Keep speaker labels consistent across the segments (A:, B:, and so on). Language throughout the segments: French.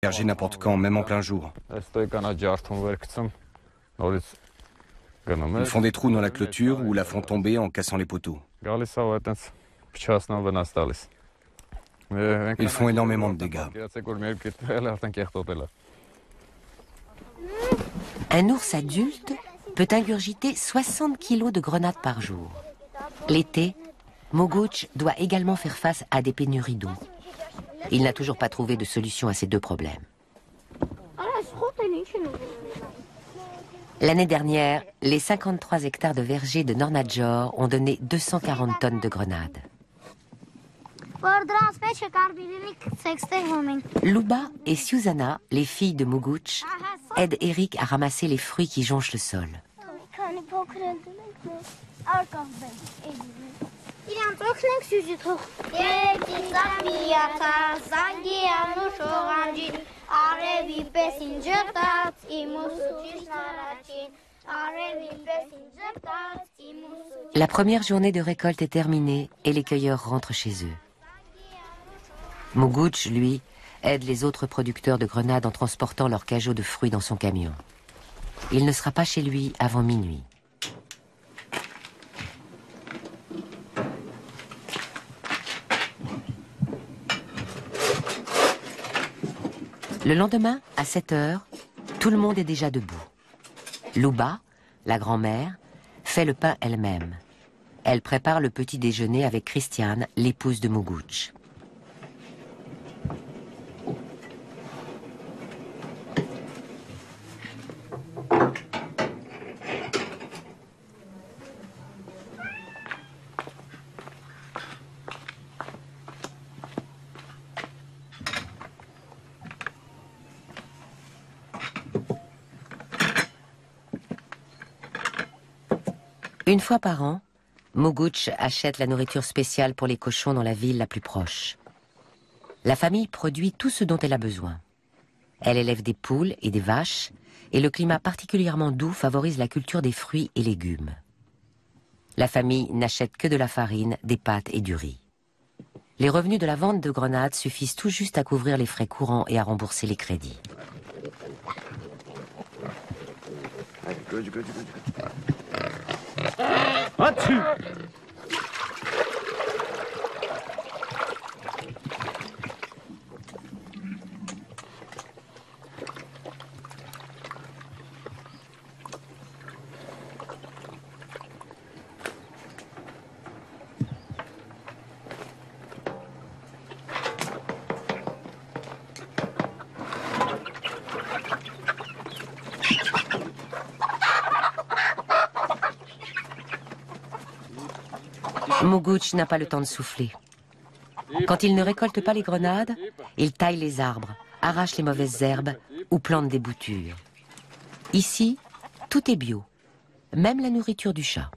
A: Héberger n'importe quand, même en plein jour. Ils font des trous dans la clôture ou la font tomber en cassant les poteaux. Ils font énormément de dégâts.
B: Un ours adulte peut ingurgiter 60 kilos de grenades par jour. L'été, Moguch doit également faire face à des pénuries d'eau. Il n'a toujours pas trouvé de solution à ces deux problèmes. L'année dernière, les 53 hectares de vergers de Nornadjor ont donné 240 tonnes de grenades. Luba et Susanna, les filles de Moguch, aident Eric à ramasser les fruits qui jonchent le sol. La première journée de récolte est terminée et les cueilleurs rentrent chez eux. Moguch, lui, aide les autres producteurs de grenades en transportant leurs cajots de fruits dans son camion. Il ne sera pas chez lui avant minuit. Le lendemain, à 7 heures, tout le monde est déjà debout. Luba, la grand-mère, fait le pain elle-même. Elle prépare le petit déjeuner avec Christiane, l'épouse de Moguch. Une fois par an, Moguch achète la nourriture spéciale pour les cochons dans la ville la plus proche. La famille produit tout ce dont elle a besoin. Elle élève des poules et des vaches, et le climat particulièrement doux favorise la culture des fruits et légumes. La famille n'achète que de la farine, des pâtes et du riz. Les revenus de la vente de grenades suffisent tout juste à couvrir les frais courants et à rembourser les crédits. Moguch n'a pas le temps de souffler. Quand il ne récolte pas les grenades, il taille les arbres, arrache les mauvaises herbes ou plante des boutures. Ici, tout est bio, même la nourriture du chat.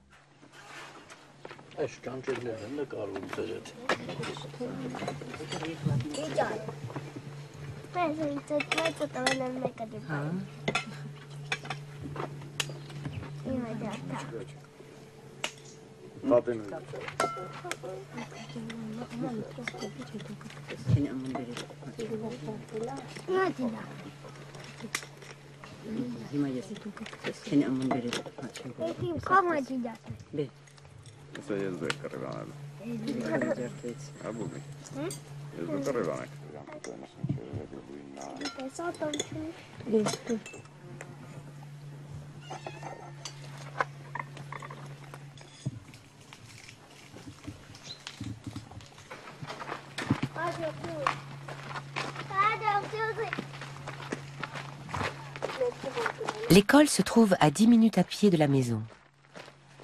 B: L'école se trouve à 10 minutes à pied de la maison.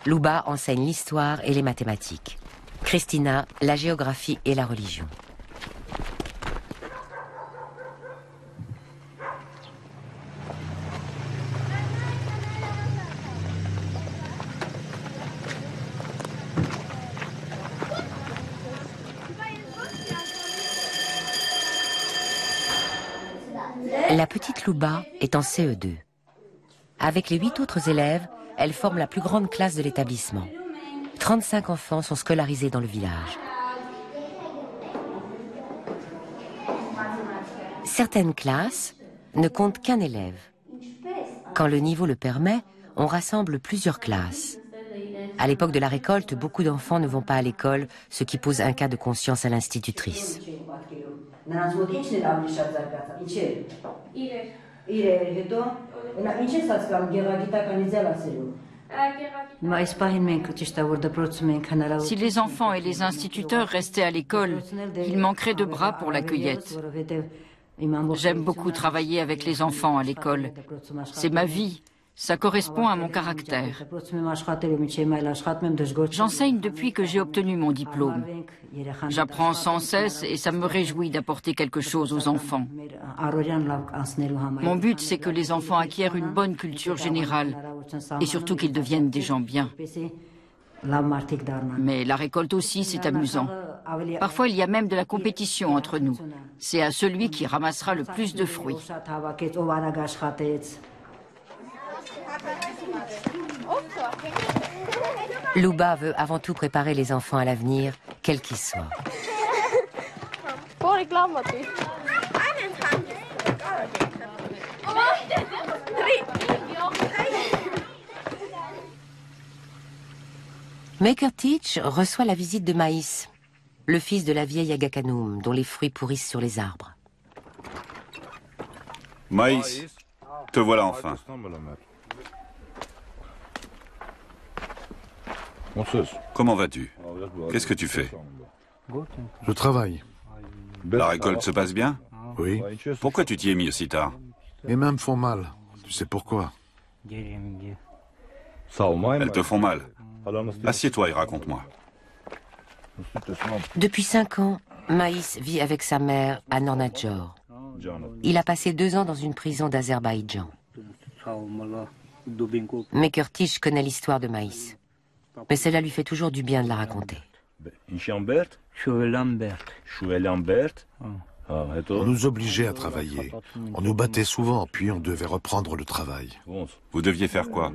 B: Luba enseigne l'histoire et les mathématiques. Christina, la géographie et la religion. La petite Luba est en CE2. Avec les 8 autres élèves, elle forme la plus grande classe de l'établissement. 35 enfants sont scolarisés dans le village. Certaines classes ne comptent qu'un élève. Quand le niveau le permet, on rassemble plusieurs classes. À l'époque de la récolte, beaucoup d'enfants ne vont pas à l'école, ce qui pose un cas de conscience à l'institutrice.
C: Si les enfants et les instituteurs restaient à l'école, il manquerait de bras pour la cueillette. J'aime beaucoup travailler avec les enfants à l'école. C'est ma vie. Ça correspond à mon caractère. J'enseigne depuis que j'ai obtenu mon diplôme. J'apprends sans cesse et ça me réjouit d'apporter quelque chose aux enfants. Mon but, c'est que les enfants acquièrent une bonne culture générale et surtout qu'ils deviennent des gens bien. Mais la récolte aussi, c'est amusant. Parfois, il y a même de la compétition entre nous. C'est à celui qui ramassera le plus de fruits.
B: Luba veut avant tout préparer les enfants à l'avenir, quel qu'il soit. Mekertich reçoit la visite de Maïs, le fils de la vieille Agakanoum, dont les fruits pourrissent sur les arbres.
D: Maïs, te voilà enfin. Comment vas-tu? Qu'est-ce que tu fais?
E: Je travaille.
D: La récolte se passe bien?
E: Oui.
D: Pourquoi tu t'y es mis aussi tard?
E: Mes mains me font mal. Tu sais pourquoi?
D: Elles te font mal. Assieds-toi et raconte-moi.
B: Depuis 5 ans, Maïs vit avec sa mère à Nornadjor. Il a passé 2 ans dans une prison d'Azerbaïdjan. Mekertich connaît l'histoire de Maïs. Mais cela lui fait toujours du bien de la raconter.
E: On nous obligeait à travailler. On nous battait souvent, puis on devait reprendre le travail.
D: Vous deviez faire quoi?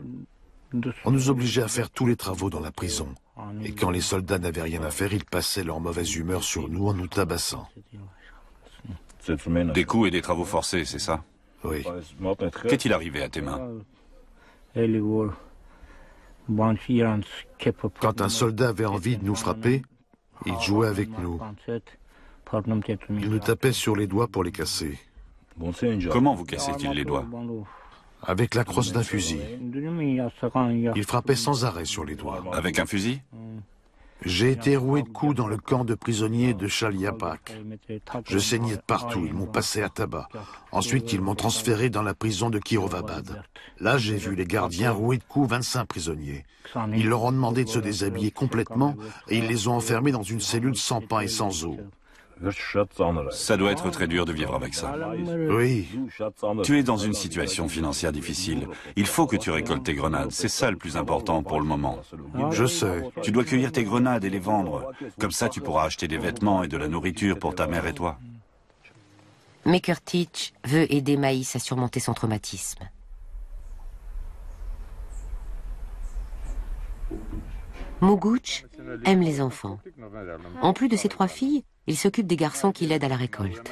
E: On nous obligeait à faire tous les travaux dans la prison. Et quand les soldats n'avaient rien à faire, ils passaient leur mauvaise humeur sur nous en nous tabassant.
D: Des coups et des travaux forcés, c'est ça?
E: Oui.
D: Qu'est-il arrivé à tes mains?
E: Quand un soldat avait envie de nous frapper, il jouait avec nous. Il nous tapait sur les doigts pour les casser.
D: Comment vous cassait-il les doigts?
E: Avec la crosse d'un fusil. Il frappait sans arrêt sur les doigts.
D: Avec un fusil?
E: J'ai été roué de coups dans le camp de prisonniers de Chaliapak. Je saignais de partout, ils m'ont passé à tabac. Ensuite, ils m'ont transféré dans la prison de Kirovabad. Là, j'ai vu les gardiens rouer de coups 25 prisonniers. Ils leur ont demandé de se déshabiller complètement et ils les ont enfermés dans une cellule sans pain et sans eau.
D: Ça doit être très dur de vivre avec ça.
E: Oui,
D: Tu es dans une situation financière difficile. Il faut que tu récoltes tes grenades. C'est ça le plus important pour le moment.
E: je sais.
D: Tu dois cueillir tes grenades et les vendre. Comme ça, tu pourras acheter des vêtements et de la nourriture pour ta mère et toi.
B: Mekertich veut aider Maïs à surmonter son traumatisme. Muguch aime les enfants. En plus de ses 3 filles, il s'occupe des garçons qui l'aident à la récolte.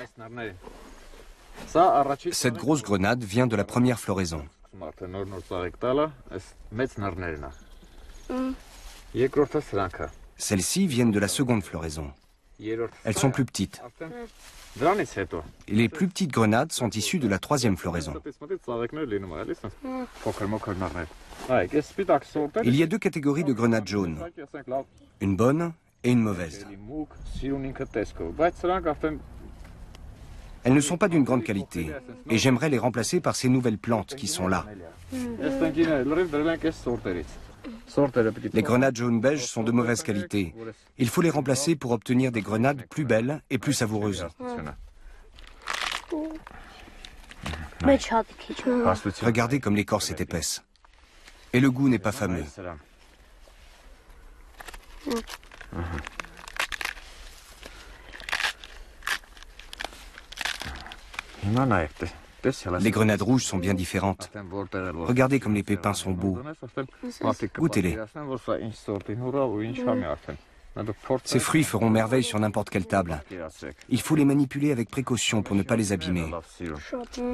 A: Cette grosse grenade vient de la première floraison. Celles-ci viennent de la seconde floraison. Elles sont plus petites. Et les plus petites grenades sont issues de la troisième floraison. Il y a 2 catégories de grenades jaunes. Une bonne et une mauvaise. Elles ne sont pas d'une grande qualité et j'aimerais les remplacer par ces nouvelles plantes qui sont là. Les grenades jaune-beige sont de mauvaise qualité. Il faut les remplacer pour obtenir des grenades plus belles et plus savoureuses. Regardez comme l'écorce est épaisse. Et le goût n'est pas fameux. Les grenades rouges sont bien différentes. Regardez comme les pépins sont beaux. Goûtez-les. Ces fruits feront merveille sur n'importe quelle table. Il faut les manipuler avec précaution pour ne pas les abîmer.